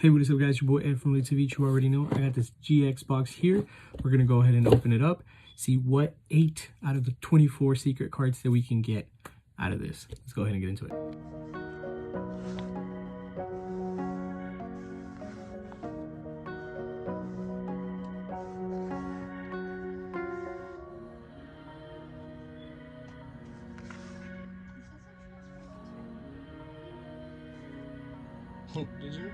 Hey, what is up guys, your boy Ed from Late TV. You already know I got this GX box here. We're gonna go ahead and open it up, see what 8 out of the 24 secret cards that we can get out of this. Let's go ahead and get into it. Did you?